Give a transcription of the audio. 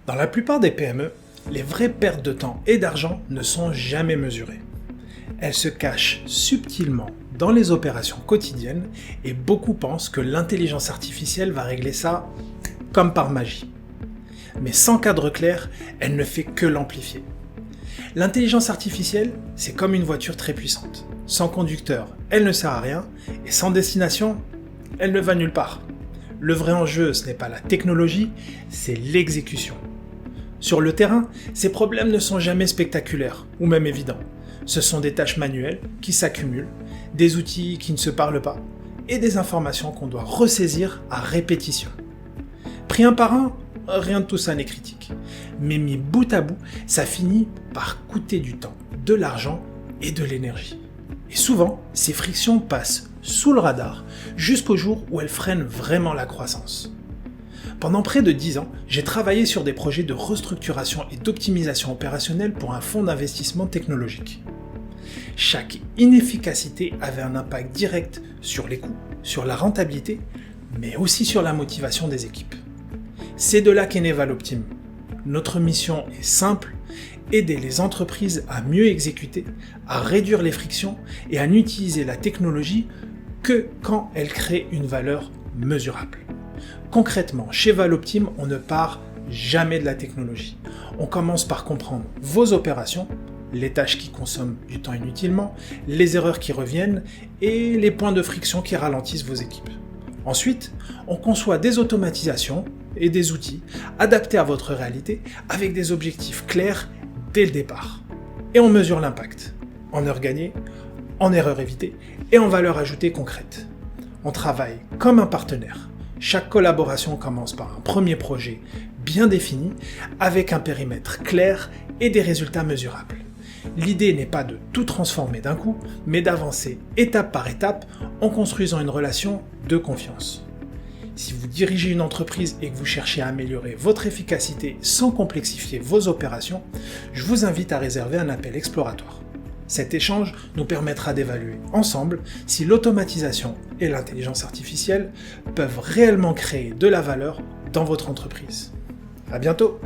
Dans la plupart des PME, les vraies pertes de temps et d'argent ne sont jamais mesurées. Elles se cachent subtilement dans les opérations quotidiennes et beaucoup pensent que l'intelligence artificielle va régler ça comme par magie. Mais sans cadre clair, elle ne fait que l'amplifier. L'intelligence artificielle, c'est comme une voiture très puissante. Sans conducteur, elle ne sert à rien, et sans destination, elle ne va nulle part. Le vrai enjeu, ce n'est pas la technologie, c'est l'exécution. Sur le terrain, ces problèmes ne sont jamais spectaculaires, ou même évidents. Ce sont des tâches manuelles qui s'accumulent, des outils qui ne se parlent pas, et des informations qu'on doit ressaisir à répétition. Pris un par un, rien de tout ça n'est critique. Mais mis bout à bout, ça finit par coûter du temps, de l'argent et de l'énergie. Et souvent, ces frictions passent sous le radar jusqu'au jour où elles freinent vraiment la croissance. Pendant près de 10 ans, j'ai travaillé sur des projets de restructuration et d'optimisation opérationnelle pour un fonds d'investissement technologique. Chaque inefficacité avait un impact direct sur les coûts, sur la rentabilité, mais aussi sur la motivation des équipes. C'est de là qu'est né Valoptime. Notre mission est simple, aider les entreprises à mieux exécuter, à réduire les frictions et à n'utiliser la technologie que quand elle crée une valeur mesurable. Concrètement, chez Valoptime, on ne part jamais de la technologie. On commence par comprendre vos opérations, les tâches qui consomment du temps inutilement, les erreurs qui reviennent et les points de friction qui ralentissent vos équipes. Ensuite, on conçoit des automatisations et des outils adaptés à votre réalité avec des objectifs clairs dès le départ. Et on mesure l'impact, en heures gagnées, en erreurs évitées et en valeur ajoutée concrète. On travaille comme un partenaire. Chaque collaboration commence par un premier projet bien défini, avec un périmètre clair et des résultats mesurables. L'idée n'est pas de tout transformer d'un coup, mais d'avancer étape par étape en construisant une relation de confiance. Si vous dirigez une entreprise et que vous cherchez à améliorer votre efficacité sans complexifier vos opérations, je vous invite à réserver un appel exploratoire. Cet échange nous permettra d'évaluer ensemble si l'automatisation et l'intelligence artificielle peuvent réellement créer de la valeur dans votre entreprise. À bientôt!